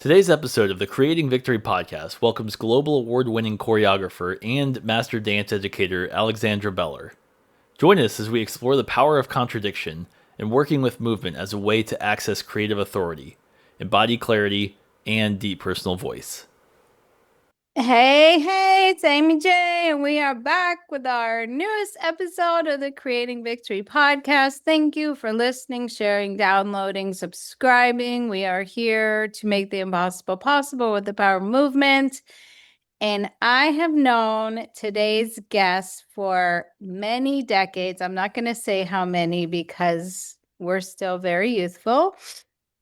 Today's episode of the Creating Victory podcast welcomes global award winning choreographer and master dance educator Alexandra Beller. Join us as we explore the power of contradiction and working with movement as a way to access creative authority, embody clarity, and deep personal voice. Hey, it's Amy J, and we are back with our newest episode of the Creating Victory podcast. Thank you for listening, sharing, downloading, subscribing. We are here to make the impossible possible with the power of movement. And I have known today's guest for many decades. I'm not going to say how many because we're still very youthful.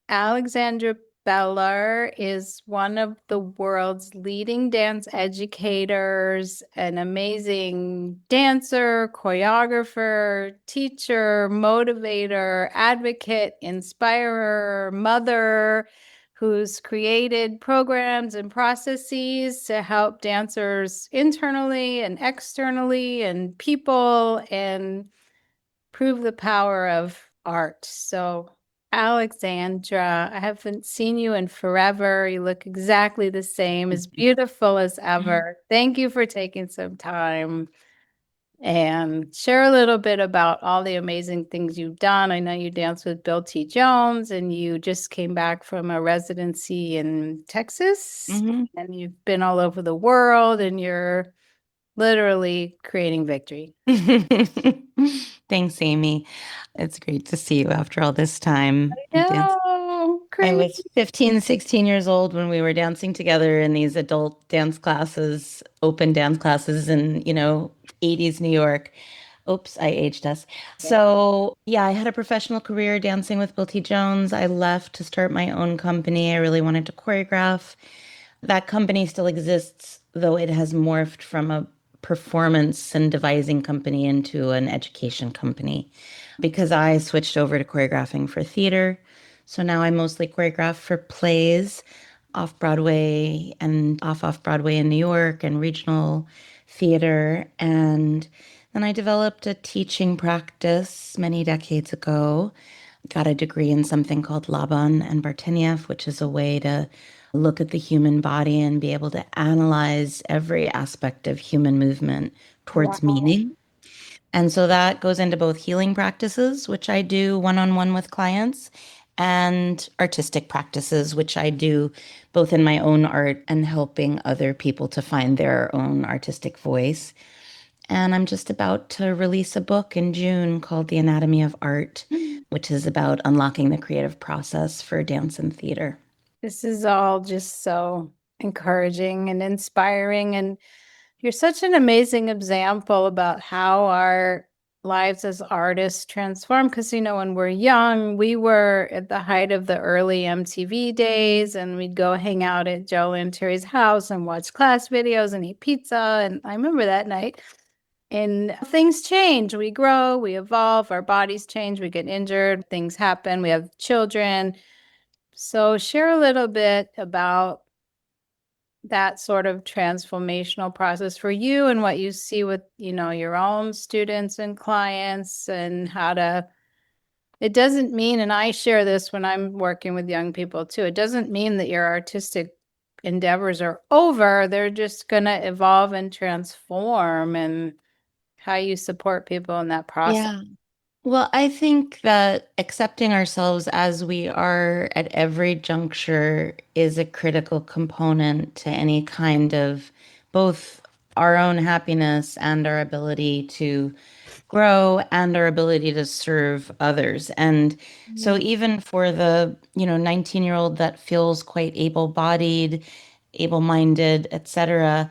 Alexandra Beller is one of the world's leading dance educators, an amazing dancer, choreographer, teacher, motivator, advocate, inspirer, mother, who's created programs and processes to help dancers internally and externally and people and prove the power of art. So Alexandra, I haven't seen you in forever. You look exactly the same, as beautiful as ever. Thank you for taking some time and share a little bit about all the amazing things you've done. I know you danced with Bill T. Jones and you just came back from a residency in Texas and you've been all over the world and you're literally creating victory. Thanks, Amy. It's great to see you after all this time. No, I crazy. was 15, 16 years old when we were dancing together in these adult dance classes, open dance classes in, 80s New York. Oops, I aged us. So, yeah, I had a professional career dancing with Bill T. Jones. I left to start my own company. I really wanted to choreograph. That company still exists, though it has morphed from a performance and devising company into an education company because I switched over to choreographing for theater. So now I mostly choreograph for plays off Broadway and off Broadway in New York and regional theater. And then I developed a teaching practice many decades ago. Got a degree in something called Laban and Bartenieff, which is a way to look at the human body and be able to analyze every aspect of human movement towards Wow. meaning. And so that goes into both healing practices, which I do one on one with clients, and artistic practices, which I do both in my own art and helping other people to find their own artistic voice. And I'm just about to release a book in June called The Anatomy of Art, which is about unlocking the creative process for dance and theater. This is all just so encouraging and inspiring. And you're such an amazing example about how our lives as artists transform. Because, when we're young, we were at the height of the early MTV days, and we'd go hang out at Joe and Terry's house and watch class videos and eat pizza. And I remember that night. And things change. We grow, we evolve, our bodies change, we get injured, things happen, we have children. So share a little bit about that sort of transformational process for you and what you see with, your own students and clients and how to, it doesn't mean, and I share this when I'm working with young people too, it doesn't mean that your artistic endeavors are over. They're just going to evolve and transform, and how you support people in that process. Yeah. Well, I think that accepting ourselves as we are at every juncture is a critical component to any kind of both our own happiness and our ability to grow and our ability to serve others. And so even for the, 19-year-old that feels quite able-bodied, able-minded, etc.,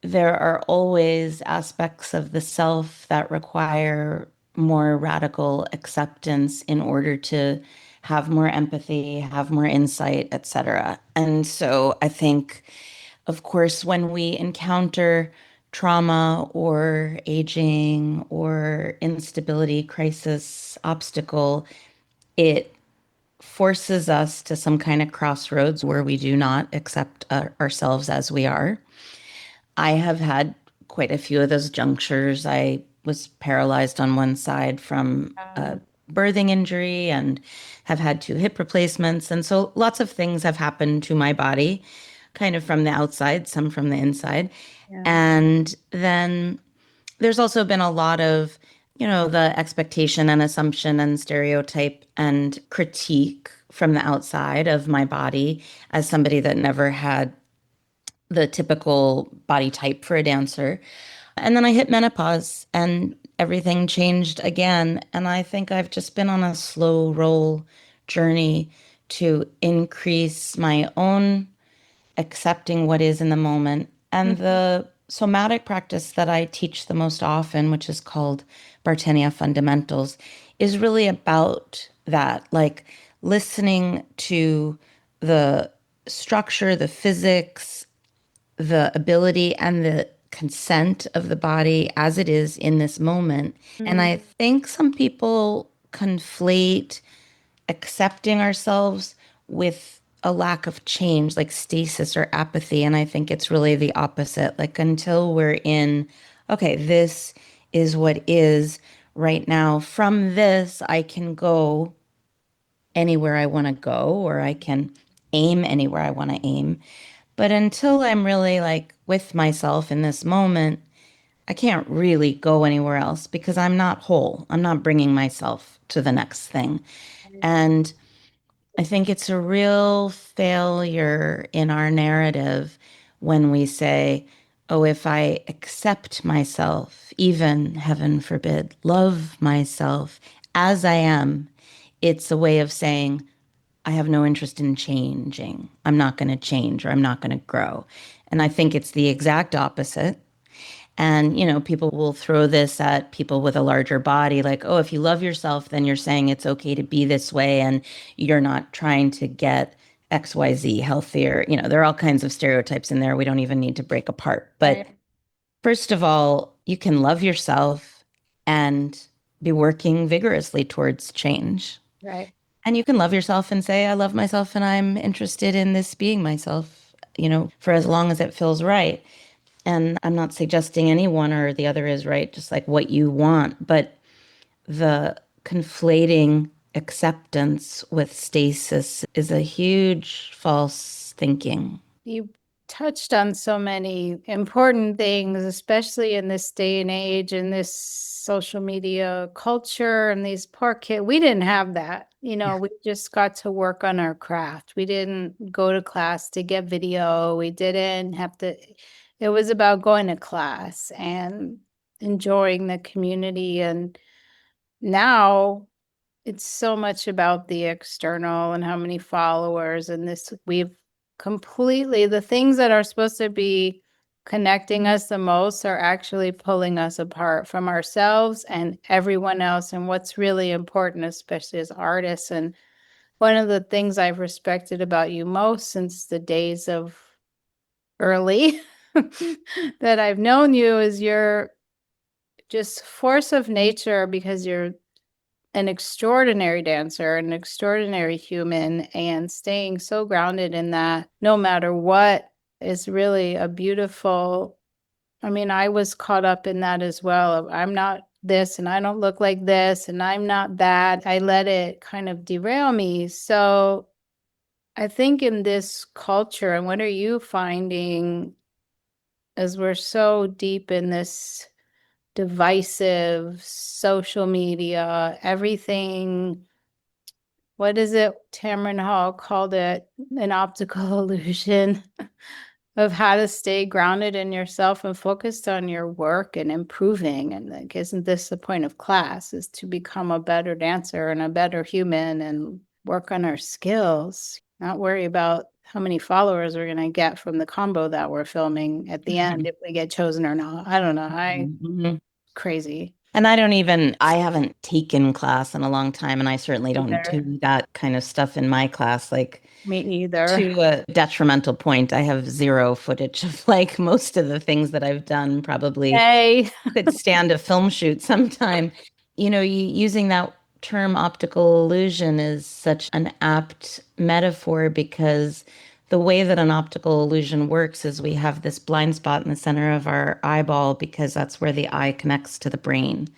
there are always aspects of the self that require more radical acceptance in order to have more empathy, have more insight, etc. And so I think, of course, when we encounter trauma or aging or instability, crisis, obstacle, it forces us to some kind of crossroads where we do not accept ourselves as we are. I have had quite a few of those junctures. I was paralyzed on one side from a birthing injury and have had 2 hip replacements. And so lots of things have happened to my body, kind of from the outside, some from the inside. Yeah. And then there's also been a lot of, the expectation and assumption and stereotype and critique from the outside of my body as somebody that never had the typical body type for a dancer. And then I hit menopause and everything changed again. And I think I've just been on a slow roll journey to increase my own accepting what is in the moment. And Mhm. the somatic practice that I teach the most often, which is called Bartenia Fundamentals, is really about that, like listening to the structure, the physics, the ability, and the consent of the body as it is in this moment. And Mhm. I think some people conflate accepting ourselves with a lack of change, like stasis or apathy. And I think it's really the opposite. Like until we're in, okay, this is what is right now. From this, I can go anywhere I want to go, or I can aim anywhere I want to aim. But until I'm really like with myself in this moment, I can't really go anywhere else because I'm not whole. I'm not bringing myself to the next thing. And I think it's a real failure in our narrative when we say, oh, if I accept myself, even heaven forbid, love myself as I am, it's a way of saying, I have no interest in changing. I'm not going to change or I'm not going to grow. And I think it's the exact opposite. And, people will throw this at people with a larger body, like, oh, if you love yourself, then you're saying it's okay to be this way and you're not trying to get XYZ healthier. There are all kinds of stereotypes in there we don't even need to break apart. But Right. first of all, you can love yourself and be working vigorously towards change. Right. And you can love yourself and say, I love myself and I'm interested in this being myself, for as long as it feels right. And I'm not suggesting any one or the other is right, just like what you want, but the conflating acceptance with stasis is a huge false thinking. You touched on so many important things, especially in this day and age, in this social media culture, and these poor kids. We didn't have that. Yeah. We just got to work on our craft. We didn't go to class to get video. We didn't have to, it was about going to class and enjoying the community. And now it's so much about the external and how many followers and this we've completely the things that are supposed to be connecting us the most are actually pulling us apart from ourselves and everyone else and what's really important, especially as artists. And one of the things I've respected about you most since the days of early that I've known you is your just force of nature because you're an extraordinary dancer, an extraordinary human, and staying so grounded in that no matter what is really a beautiful. I mean, I was caught up in that as well. I'm not this and I don't look like this and I'm not that. I let it kind of derail me. So I think in this culture, and what are you finding as we're so deep in this divisive social media, everything. What is it? Tamron Hall called it an optical illusion of how to stay grounded in yourself and focused on your work and improving. And like, isn't this the point of class? Is to become a better dancer and a better human and work on our skills, not worry about how many followers we're going to get from the combo that we're filming at the end if we get chosen or not. I don't know. Mhm. Crazy. And I haven't taken class in a long time, and I certainly don't Either. do that kind of stuff in my class. Like, Me either. to a detrimental point, I have zero footage of like most of the things that I've done. Probably Hey. could stand a film shoot sometime. Using that term optical illusion is such an apt metaphor because the way that an optical illusion works is we have this blind spot in the center of our eyeball because that's where the eye connects to the brain.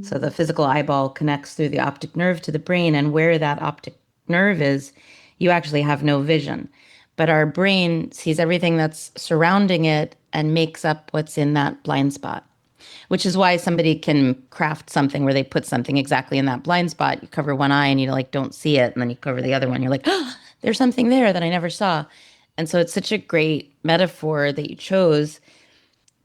So the physical eyeball connects through the optic nerve to the brain, and where that optic nerve is, you actually have no vision. But our brain sees everything that's surrounding it and makes up what's in that blind spot, which is why somebody can craft something where they put something exactly in that blind spot. You cover one eye and you like don't see it, and then you cover the other one. You're like, oh, there's something there that I never saw. And so it's such a great metaphor that you chose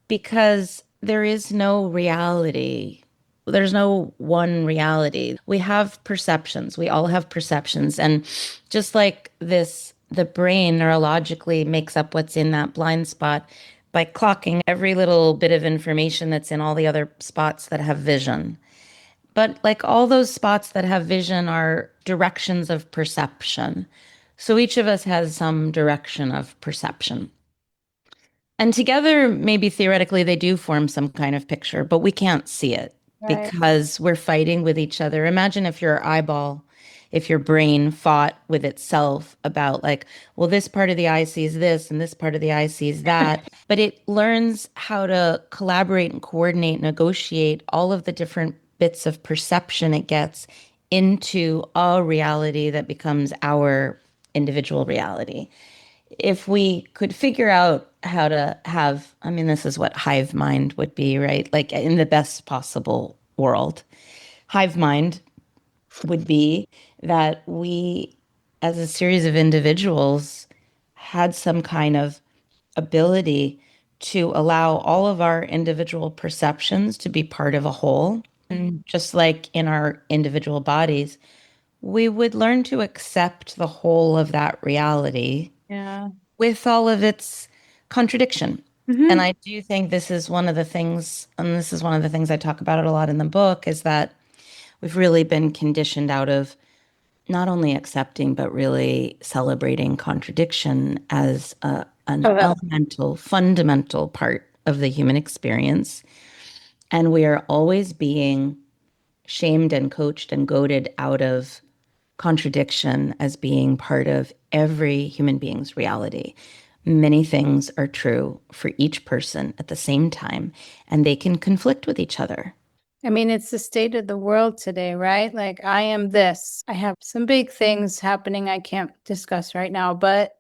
because there is no reality. There's no one reality. We have perceptions. We all have perceptions. And just like this, the brain neurologically makes up what's in that blind spot by clocking every little bit of information that's in all the other spots that have vision. But like all those spots that have vision are directions of perception. So each of us has some direction of perception. And together, maybe theoretically, they do form some kind of picture, but we can't see it Right. because we're fighting with each other. Imagine if your eyeball, if your brain fought with itself about, like, well, this part of the eye sees this and this part of the eye sees that. But it learns how to collaborate and coordinate, negotiate all of the different bits of perception it gets into a reality that becomes our individual reality. If we could figure out how to have, I mean, this is what hive mind would be, right? Like in the best possible world, hive mind would be that we, as a series of individuals, had some kind of ability to allow all of our individual perceptions to be part of a whole. And just like in our individual bodies, we would learn to accept the whole of that reality Yeah. with all of its contradiction. And Mhm. I do think this is one of the things, and this is one of the things I talk about it a lot in the book, is that we've really been conditioned out of not only accepting, but really celebrating contradiction as an Oh, elemental, fundamental part of the human experience. And we are always being shamed and coached and goaded out of contradiction as being part of every human being's reality. Many things are true for each person at the same time, and they can conflict with each other. I mean, it's the state of the world today, right? Like, I am this. I have some big things happening I can't discuss right now, but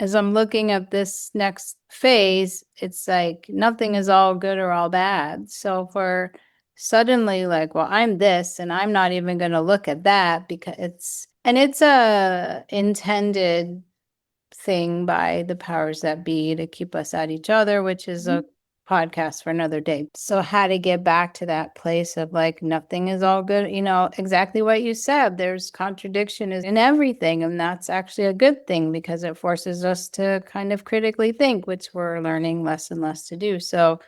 as I'm looking at this next phase, it's like nothing is all good or all bad. So for suddenly like, well, I'm this and I'm not even going to look at that because it's a intended thing by the powers that be to keep us at each other, which is a podcast for another day. So how to get back to that place of like nothing is all good, exactly what you said. There's contradiction in everything, and that's actually a good thing because it forces us to kind of critically think, which we're learning less and less to do. So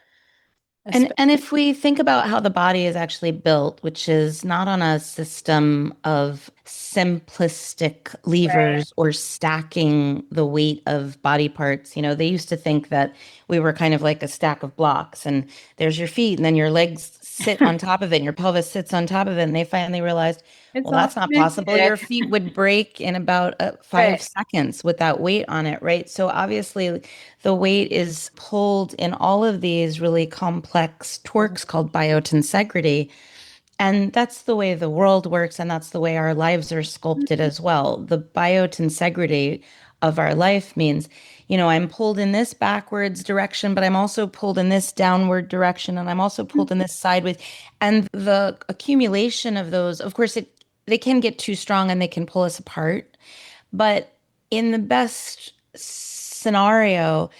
And if we think about how the body is actually built, which is not on a system of simplistic levers or stacking the weight of body parts, they used to think that we were kind of like a stack of blocks, and there's your feet, and then your legs sit on top of it, and your pelvis sits on top of it. And they finally realized, it's well, all that's not possible. connected. Your feet would break in about Right. 5 seconds with that weight on it, right? So obviously, the weight is pulled in all of these really complex torques called biotensegrity. And that's the way the world works, and that's the way our lives are sculpted as well. The biotensegrity of our life means, I'm pulled in this backwards direction, but I'm also pulled in this downward direction, and I'm also pulled in this sideways. And the accumulation of those, of course, they can get too strong and they can pull us apart. But in the best scenario,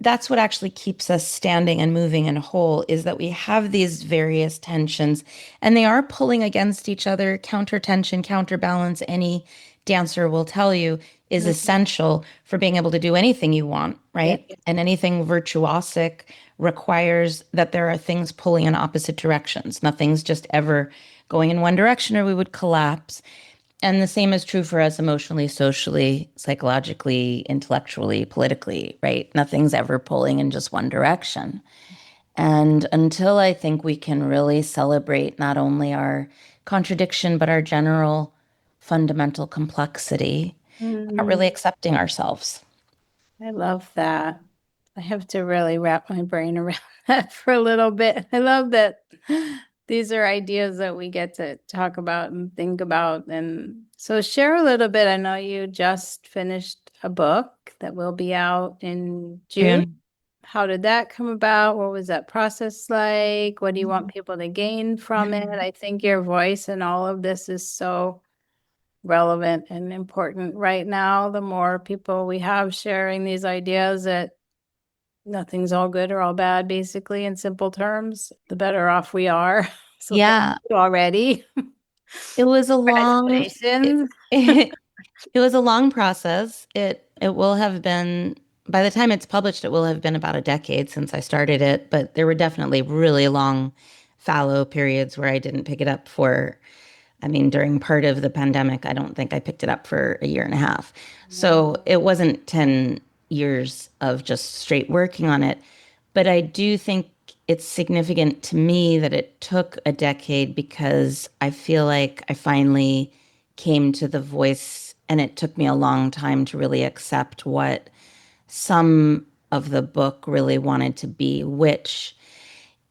that's what actually keeps us standing and moving and whole, is that we have these various tensions and they are pulling against each other. Counter tension, counterbalance, any dancer will tell you, is essential for being able to do anything you want, Yeah. right? And anything virtuosic requires that there are things pulling in opposite directions. Nothing's just ever going in one direction or we would collapse. And the same is true for us emotionally, socially, psychologically, intellectually, politically, right? Nothing's ever pulling in just one direction. And until I think we can really celebrate not only our contradiction, but our general fundamental complexity, we're not Mhm. really accepting ourselves. I love that. I have to really wrap my brain around that for a little bit. I love that these are ideas that we get to talk about and think about. And so share a little bit. I know you just finished a book that will be out in June. June. How did that come about? What was that process like? What do you want people to gain from it? I think your voice and all of this is so relevant and important right now. The more people we have sharing these ideas that nothing's all good or all bad, basically, in simple terms, the better off we are. So thank Yeah, you already. it was a long it, Congratulations. it, it was a long process. It will have been by the time it's published, it will have been about a decade since I started it, but there were definitely really long fallow periods where I didn't pick it up for I mean, during part of the pandemic, I don't think I picked it up for a year and a half. So it wasn't 10 years of just straight working on it. But I do think it's significant to me that it took a decade because I feel like I finally came to the voice, and it took me a long time to really accept what some of the book really wanted to be, which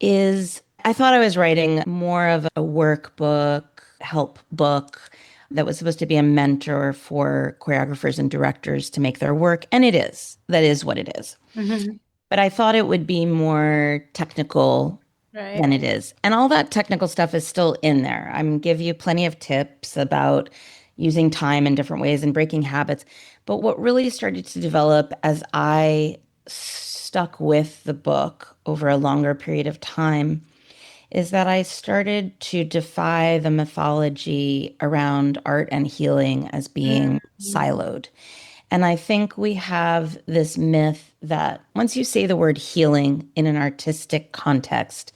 is I thought I was writing more of a workbook, help book that was supposed to be a mentor for choreographers and directors to make their work. And it is. That is what it is. Mhm. But I thought it would be more technical Right. than it is. And all that technical stuff is still in there. I'm give you plenty of tips about using time in different ways and breaking habits. But what really started to develop as I stuck with the book over a longer period of time is that I started to defy the mythology around art and healing as being Mhm. siloed. And I think we have this myth that once you say the word healing in an artistic context,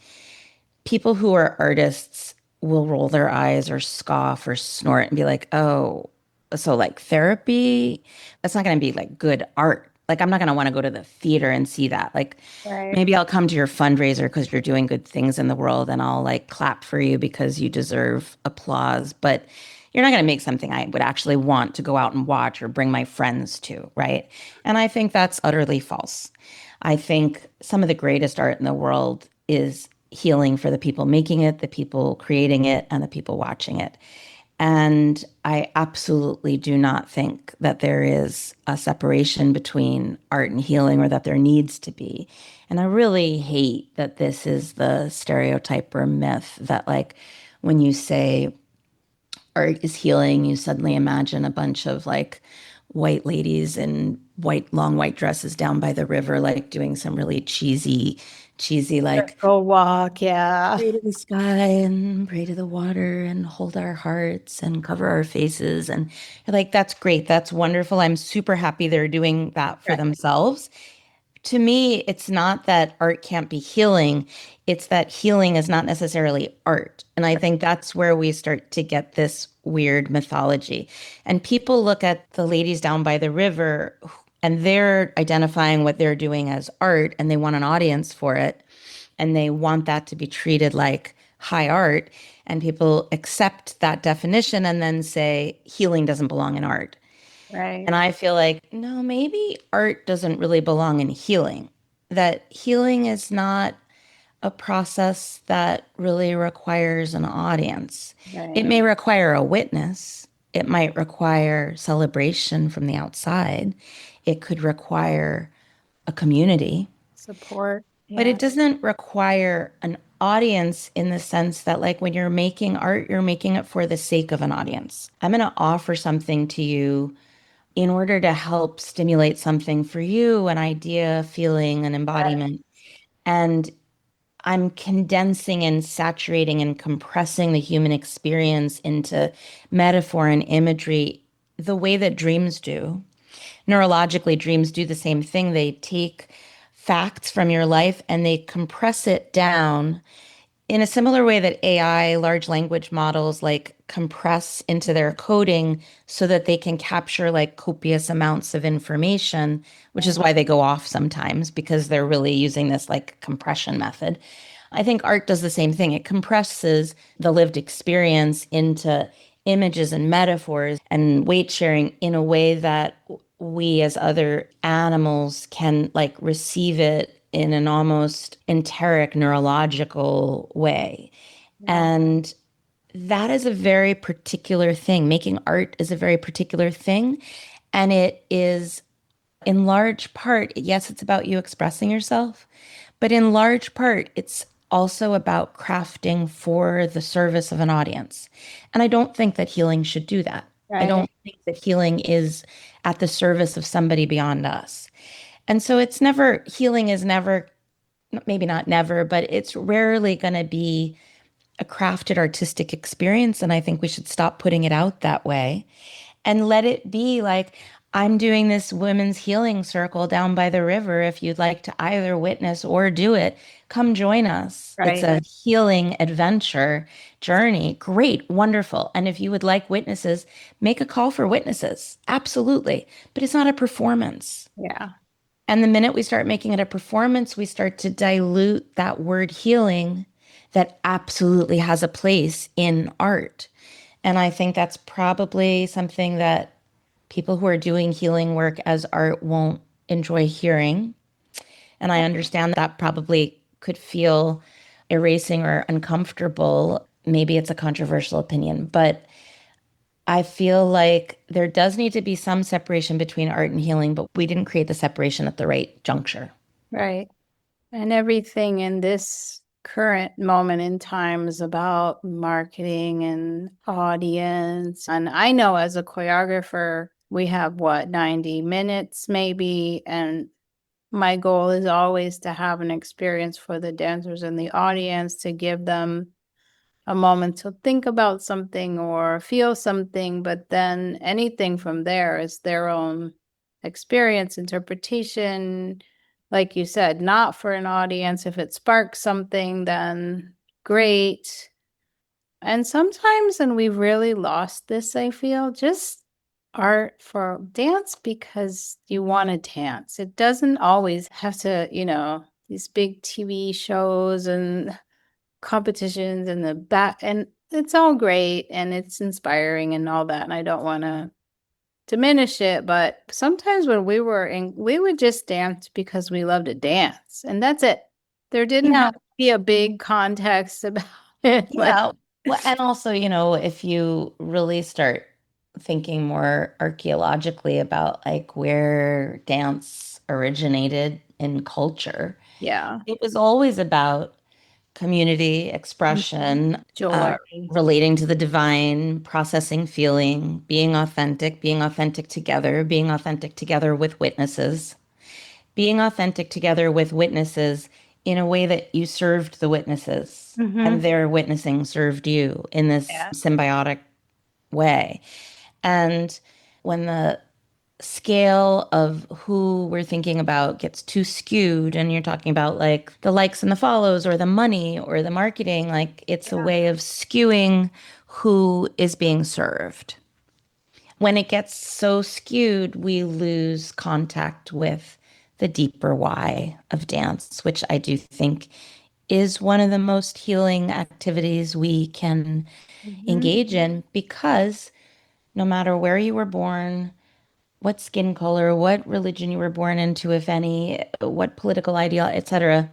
people who are artists will roll their eyes or scoff or snort and be like, oh, so like therapy, that's not going to be like good art. Like, I'm not going to want to go to the theater and see that. Like, Right. maybe I'll come to your fundraiser because you're doing good things in the world and I'll like clap for you because you deserve applause. But you're not going to make something I would actually want to go out and watch or bring my friends to. Right. And I think that's utterly false. I think some of the greatest art in the world is healing for the people making it, the people creating it, and the people watching it. And I absolutely do not think that there is a separation between art and healing or that there needs to be. And I really hate that this is the stereotype or myth that, like, when you say art is healing, you suddenly imagine a bunch of like white ladies in long white dresses down by the river, like doing some really cheesy, like Go walk. Yeah. pray to the sky and pray to the water and hold our hearts and cover our faces. And you're like, that's great. That's wonderful. I'm super happy they're doing that for Right. themselves. To me, it's not that art can't be healing, it's that healing is not necessarily art. And I think that's where we start to get this weird mythology. And people look at the ladies down by the river and they're identifying what they're doing as art and they want an audience for it and they want that to be treated like high art. And people accept that definition and then say healing doesn't belong in art. Right. And I feel like, no, maybe art doesn't really belong in healing. That healing is not a process that really requires an audience. It Right. may require a witness, it might require celebration from the outside, it could require a community, Support. but Yeah. it doesn't require an audience in the sense that, like, when you're making art, you're making it for the sake of an audience. I'm going to offer something to you in order to help stimulate something for you, an idea, feeling, an embodiment. And I'm condensing and saturating and compressing the human experience into metaphor and imagery the way that dreams do. Neurologically, dreams do the same thing. They take facts from your life and they compress it down in a similar way that AI, large language models, like compress into their coding so that they can capture like copious amounts of information, which is Right. why they go off sometimes because they're really using this like compression method. I think art does the same thing. It compresses the lived experience into images and metaphors and weight sharing in a way that we as other animals can like receive it in an almost enteric neurological way. Yeah. And that is a very particular thing. Making art is a very particular thing. And it is in large part, yes, it's about you expressing yourself, but in large part, it's also about crafting for the service of an audience. And I don't think that healing should do that. I Right. don't think that healing is at the service of somebody beyond us. And so it's never, healing is never, maybe not never, but it's rarely going to be a crafted artistic experience. And I think we should stop putting it out that way and let it be like, I'm doing this women's healing circle down by the river. If you'd like to either witness or do it, come join us. It's Right. a healing adventure journey. Great, wonderful. And if you would like witnesses, make a call for witnesses. Absolutely. But it's not a performance. Yeah. And the minute we start making it a performance, we start to dilute that word healing that absolutely has a place in art. And I think that's probably something that people who are doing healing work as art won't enjoy hearing. And I understand that probably could feel erasing or uncomfortable. Maybe it's a controversial opinion, but I feel like there does need to be some separation between art and healing, but we didn't create the separation at the right juncture. Right. And everything in this current moment in time is about marketing and audience. And I know as a choreographer, we have what, 90 minutes maybe. And my goal is always to have an experience for the dancers and the audience to give them a moment to think about something or feel something, but then anything from there is their own experience, interpretation. Like you said, not for an audience. If it sparks something, then great. And sometimes, and we've really lost this, I feel, just art for dance because you want to dance. It doesn't always have to, these big TV shows and competitions and the back, and it's all great and it's inspiring and all that. And I don't want to diminish it, but sometimes when we were in, we would just dance because we love to dance, and that's it. There didn't Yeah. have to be a big context about it. Like, Yeah. Well, and also, if you really start thinking more archaeologically about like where dance originated in culture, yeah, it was always about community expression, joy. relating to the divine, processing feeling, being authentic together, being authentic together with witnesses, being authentic together with witnesses in a way that you served the witnesses and Mm-hmm. their witnessing served you in this Yeah. symbiotic way. And when the scale of who we're thinking about gets too skewed and you're talking about like the likes and the follows or the money or the marketing, like it's a Yeah. way of skewing who is being served. When it gets so skewed, we lose contact with the deeper why of dance, which I do think is one of the most healing activities we can Mm-hmm. engage in because no matter where you were born, what skin color, what religion you were born into, if any, what political ideal, etc.,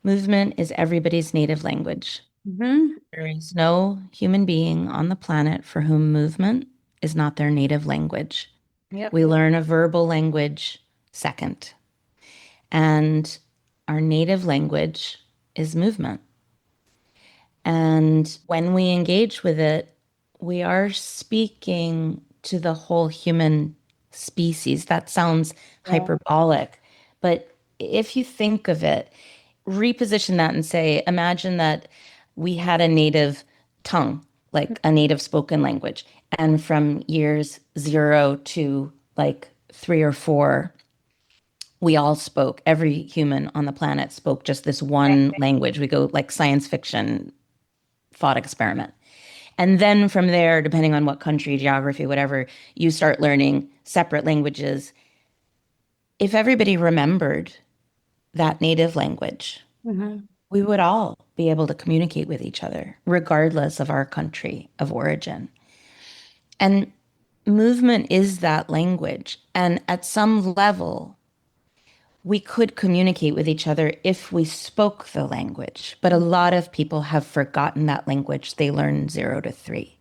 movement is everybody's native language. Mm-hmm. There is no human being on the planet for whom movement is not their native language. Yep. We learn a verbal language second, and our native language is movement. And when we engage with it, we are speaking to the whole human species. That sounds Yeah. hyperbolic, but if you think of it, reposition that and say, imagine that we had a native tongue, like a native spoken language. And from years 0 to like 3 or 4, we all spoke, every human on the planet spoke just this one language. We go like science fiction thought experiment. And then from there, depending on what country, geography, whatever, you start learning separate languages. If everybody remembered that native language, Mm-hmm. we would all be able to communicate with each other, regardless of our country of origin. And movement is that language. And at some level, we could communicate with each other if we spoke the language. But a lot of people have forgotten that language they learned 0 to 3.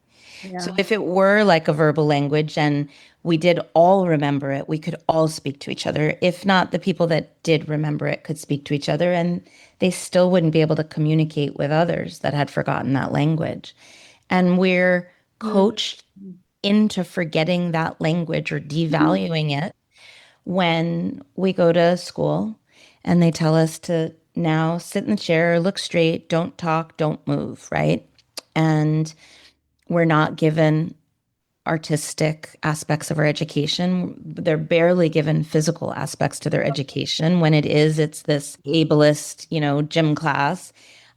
So Yeah. if it were like a verbal language and we did all remember it, we could all speak to each other. If not, the people that did remember it could speak to each other and they still wouldn't be able to communicate with others that had forgotten that language. And we're coached into forgetting that language or devaluing it when we go to school and they tell us to now sit in the chair, look straight, don't talk, don't move, right? And we're not given artistic aspects of our education. They're barely given physical aspects to their education. When it's this ableist, gym class,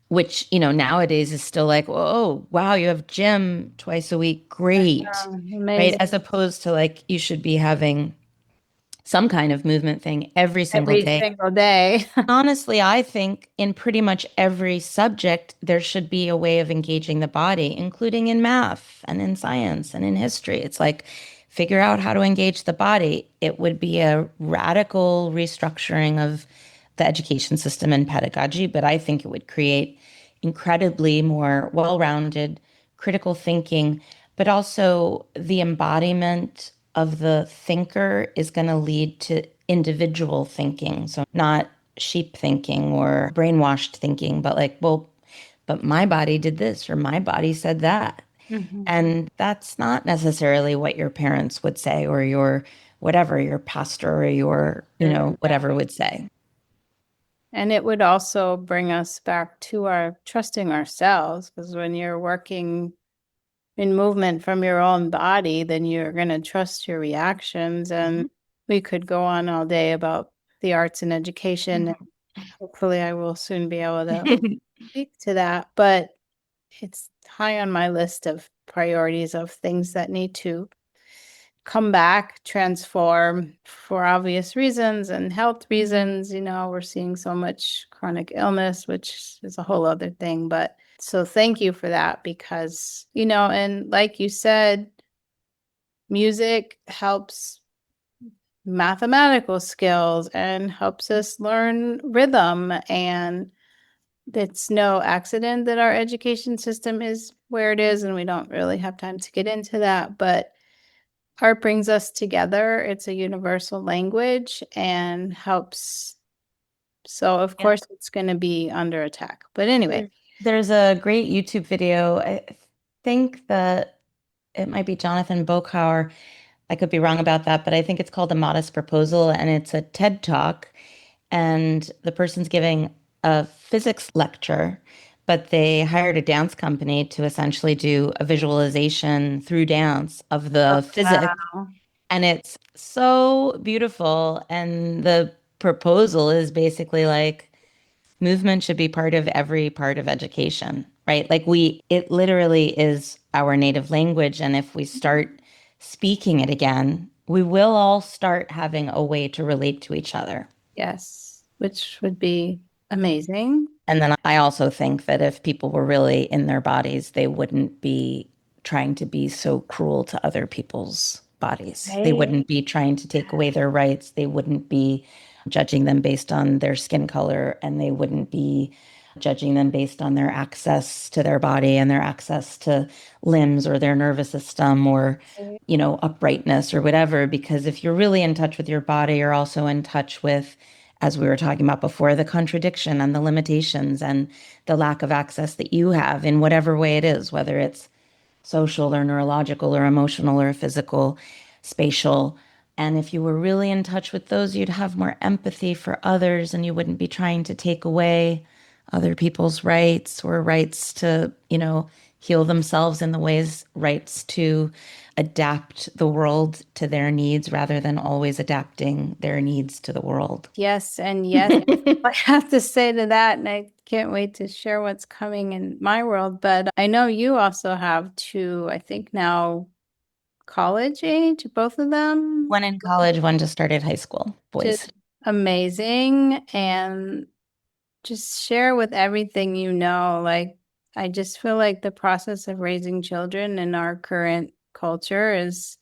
which, nowadays is still like, oh, wow, you have gym twice a week. Great. Right. Amazing. As opposed to like, you should be having some kind of movement thing every single Every day. single day. Honestly, I think in pretty much every subject, there should be a way of engaging the body, including in math and in science and in history. It's like, figure out how to engage the body. It would be a radical restructuring of the education system and pedagogy, but I think it would create incredibly more well-rounded critical thinking, but also the embodiment of the thinker is going to lead to individual thinking. So not sheep thinking or brainwashed thinking, but like, well, but my body did this or my body said that. Mhm. And that's not necessarily what your parents would say or your whatever, your pastor or your, whatever would say. And it would also bring us back to our trusting ourselves, because when you're working in movement from your own body, then you're going to trust your reactions. And we could go on all day about the arts and education. And hopefully, I will soon be able to speak to that. But it's high on my list of priorities of things that need to come back, transform for obvious reasons and health reasons. We're seeing so much chronic illness, which is a whole other thing. But so thank you for that because, and like you said, music helps mathematical skills and helps us learn rhythm. And it's no accident that our education system is where it is. And we don't really have time to get into that. But art brings us together. It's a universal language and helps. So, of Yeah. course, it's going to be under attack. But anyway. There's a great YouTube video. I think that it might be Jonathan Bokauer. I could be wrong about that, but I think it's called A Modest Proposal, and it's a TED Talk. And the person's giving a physics lecture, but they hired a dance company to essentially do a visualization through dance of the physics. Wow. And it's so beautiful. And the proposal is basically like movement should be part of every part of education, right? Like it literally is our native language. And if we start speaking it again, we will all start having a way to relate to each other. Yes, which would be amazing. And then I also think that if people were really in their bodies, they wouldn't be trying to be so cruel to other people's bodies. They Right. wouldn't be trying to take away their rights. They wouldn't be judging them based on their skin color, and they wouldn't be judging them based on their access to their body and their access to limbs or their nervous system or, uprightness or whatever. Because if you're really in touch with your body, you're also in touch with, as we were talking about before, the contradiction and the limitations and the lack of access that you have in whatever way it is, whether it's social or neurological or emotional or physical, spatial. And if you were really in touch with those, you'd have more empathy for others and you wouldn't be trying to take away other people's rights or rights to, heal themselves in the ways, rights to adapt the world to their needs rather than always adapting their needs to the world. Yes, and yes, I have to say to that, and I can't wait to share what's coming in my world. But I know you also have two, I think now college age, both of them. One in college, one just started high school, boys. Just amazing. And just share with everything you know. Like, I just feel like the process of raising children in our current culture is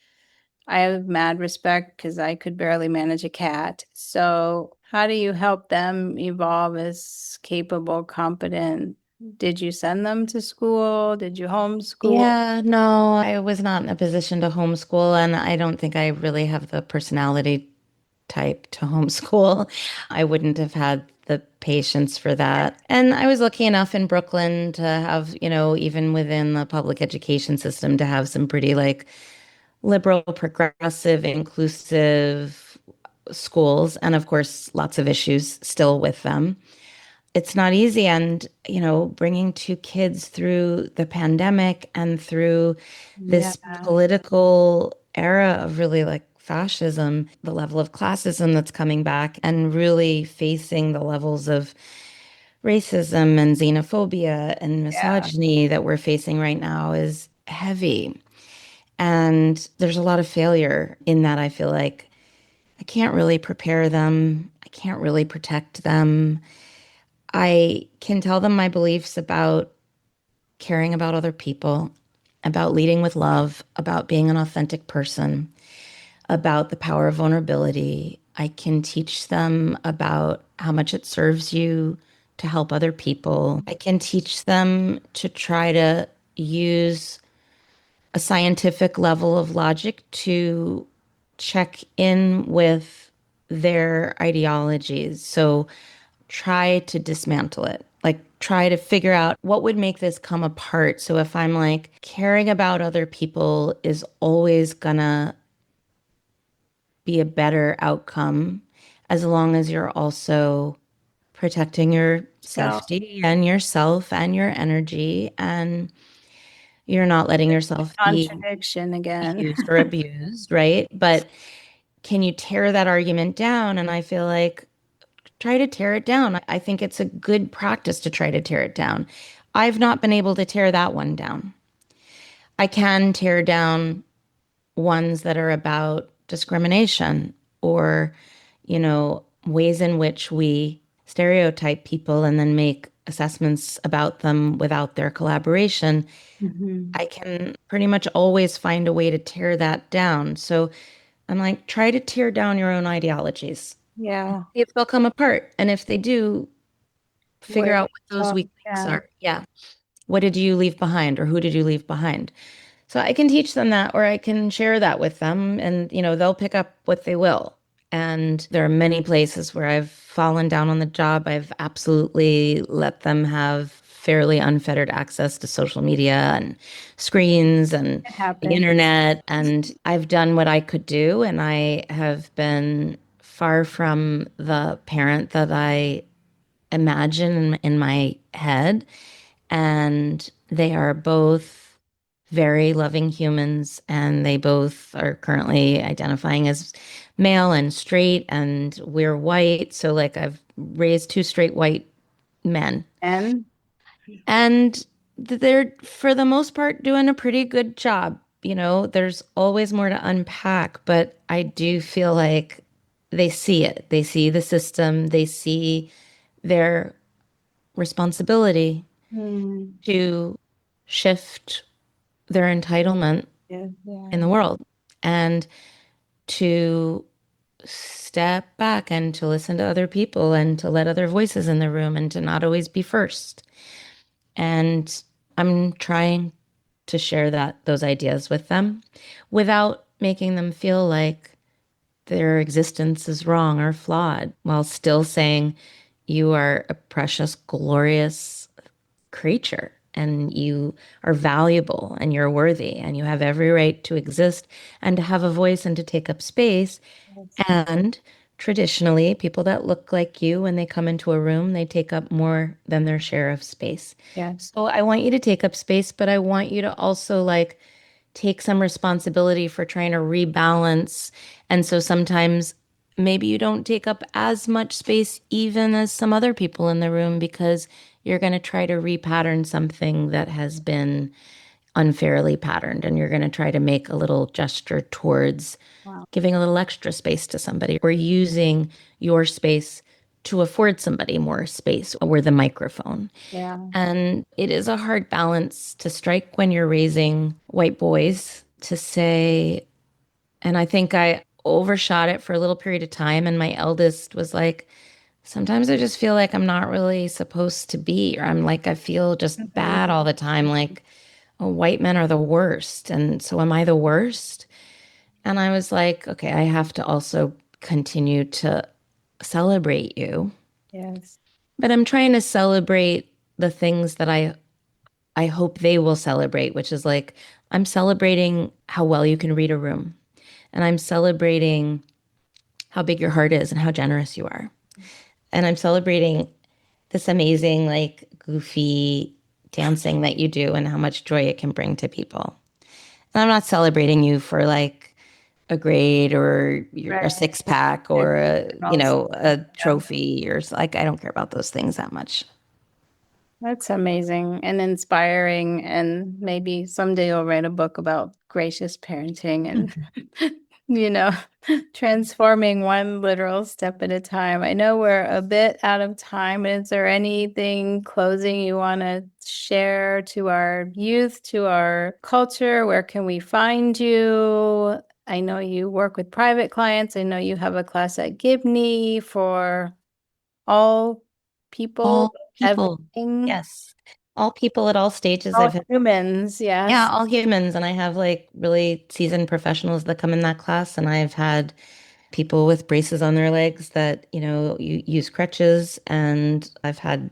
I have mad respect because I could barely manage a cat. So, how do you help them evolve as capable, competent? Did you send them to school? Did you homeschool? Yeah, no, I was not in a position to homeschool, and I don't think I really have the personality type to homeschool. I wouldn't have had the patience for that. And I was lucky enough in Brooklyn to have, even within the public education system, to have some pretty like liberal, progressive, inclusive schools, and of course, lots of issues still with them. It's not easy. And, bringing two kids through the pandemic and through Yeah. this political era of really like fascism, the level of classism that's coming back, and really facing the levels of racism and xenophobia and Yeah. misogyny that we're facing right now is heavy. And there's a lot of failure in that. I feel like I can't really prepare them, I can't really protect them. I can tell them my beliefs about caring about other people, about leading with love, about being an authentic person, about the power of vulnerability. I can teach them about how much it serves you to help other people. I can teach them to try to use a scientific level of logic to check in with their ideologies. So try to dismantle it. Like, try to figure out what would make this come apart. So, if I'm like, caring about other people is always gonna be a better outcome, as long as you're also protecting your So, safety and yourself and your energy, and you're not letting yourself be contradiction again. used or abused, right? But can you tear that argument down? And I feel like try to tear it down. I think it's a good practice to try to tear it down. I've not been able to tear that one down. I can tear down ones that are about discrimination or, ways in which we stereotype people and then make assessments about them without their collaboration. Mhm. I can pretty much always find a way to tear that down. So I'm like, try to tear down your own ideologies. Yeah. See if they'll come apart. And if they do, figure Where out what those weak links yeah. are. Yeah. What did you leave behind or who did you leave behind? So I can teach them that or I can share that with them and, they'll pick up what they will. And there are many places where I've fallen down on the job. I've absolutely let them have fairly unfettered access to social media and screens and It the happened. internet. And I've done what I could do. And I have been far from the parent that I imagine in my head. And they are both very loving humans, and they both are currently identifying as male and straight, and we're white. So, like, I've raised two straight white men, And and they're, for the most part, doing a pretty good job. There's always more to unpack, but I do feel like they see it. They see the system, they see their responsibility mm, to shift their entitlement yeah, in yeah. the world and to step back and to listen to other people and to let other voices in the room and to not always be first. And I'm trying to share those ideas with them without making them feel like their existence is wrong or flawed, while still saying you are a precious, glorious creature and you are valuable and you're worthy and you have every right to exist and to have a voice and to take up space. Yes. And traditionally, people that look like you, when they come into a room, they take up more than their share of space. Yes. So I want you to take up space, but I want you to also like take some responsibility for trying to rebalance. And so sometimes maybe you don't take up as much space even as some other people in the room because you're going to try to repattern something that has been unfairly patterned, and you're going to try to make a little gesture towards Wow. giving a little extra space to somebody or using your space to afford somebody more space or the microphone. Yeah. And it is a hard balance to strike when you're raising white boys to say, And I think I overshot it for a little period of time. And my eldest was like, sometimes I just feel like I'm not really supposed to be, or I'm like, I feel just bad all the time. Like, oh, white men are the worst. And so am I the worst? And I was like, okay, I have to also continue to celebrate you. Yes. But I'm trying to celebrate the things that I hope they will celebrate, which is like I'm celebrating how well you can read a room. And I'm celebrating how big your heart is and how generous you are. And I'm celebrating this amazing, like goofy dancing that you do and how much joy it can bring to people. And I'm not celebrating you for like a grade or a Right. six pack or Also, a yeah. trophy or like I don't care about those things that much. That's amazing and inspiring. And maybe someday you'll write a book about gracious parenting and, you know, transforming one literal step at a time. I know we're a bit out of time. Is there anything closing you want to share to our youth, to our culture? Where can we find you? I know you work with private clients. I know you have a class at Gibney for all people, All people, everything, yes, all people at all stages. all humans. Yeah, Yes. all humans. And I have like really seasoned professionals that come in that class. And I've had people with braces on their legs that, you use crutches. And I've had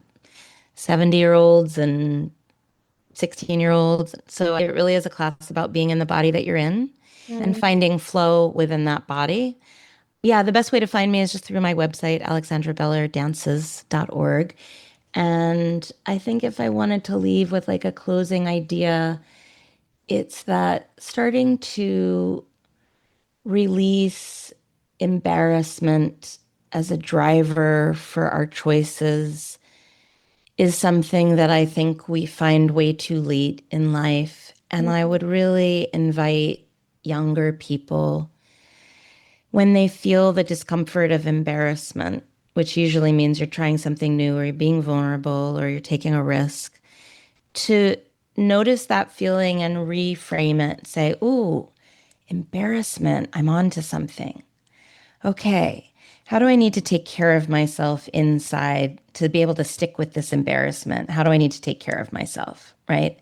70-year-olds and 16-year-olds. So it really is a class about being in the body that you're in and Mm. finding flow within that body. Yeah, the best way to find me is just through my website, alexandrabellerdances.org. And I think if I wanted to leave with like a closing idea, it's that starting to release embarrassment as a driver for our choices is something that I think we find way too late in life. And I would really invite younger people when they feel the discomfort of embarrassment, which usually means you're trying something new or you're being vulnerable or you're taking a risk, to notice that feeling and reframe it. Say, ooh, embarrassment, I'm on to something. Okay, how do I need to take care of myself inside to be able to stick with this embarrassment? How do I need to take care of myself? Right.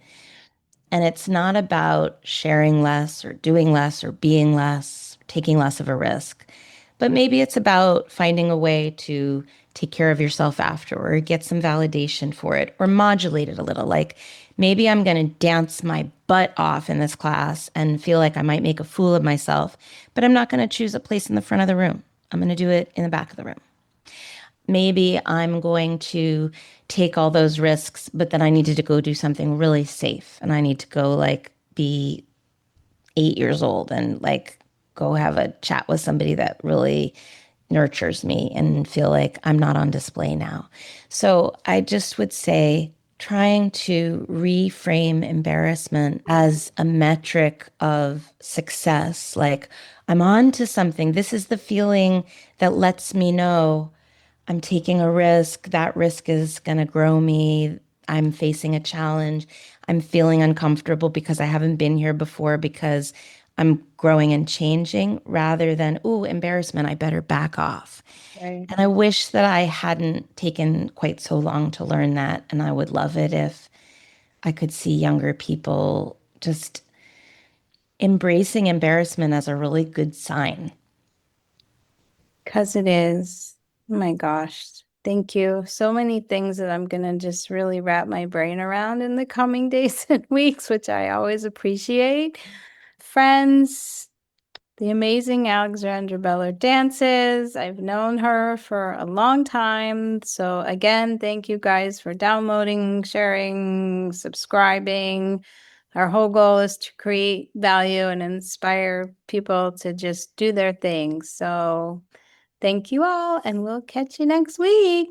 And it's not about sharing less or doing less or being less, taking less of a risk, but maybe it's about finding a way to take care of yourself after or get some validation for it or modulate it a little. Like maybe I'm going to dance my butt off in this class and feel like I might make a fool of myself, but I'm not going to choose a place in the front of the room. I'm going to do it in the back of the room. Maybe I'm going to take all those risks, but then I needed to go do something really safe and I need to go like be 8 years old and like go have a chat with somebody that really nurtures me and feel like I'm not on display now. So I just would say trying to reframe embarrassment as a metric of success. Like I'm on to something. This is the feeling that lets me know I'm taking a risk. That risk is going to grow me. I'm facing a challenge. I'm feeling uncomfortable because I haven't been here before because I'm growing and changing rather than, ooh, embarrassment, I better back off. Right. And I wish that I hadn't taken quite so long to learn that. And I would love it if I could see younger people just embracing embarrassment as a really good sign. Because it is. Oh my gosh. Thank you. So many things that I'm going to just really wrap my brain around in the coming days and weeks, which I always appreciate. Friends, the amazing Alexandra Beller dances. I've known her for a long time. So, again, thank you guys for downloading, sharing, subscribing. Our whole goal is to create value and inspire people to just do their thing. So, thank you all, and we'll catch you next week.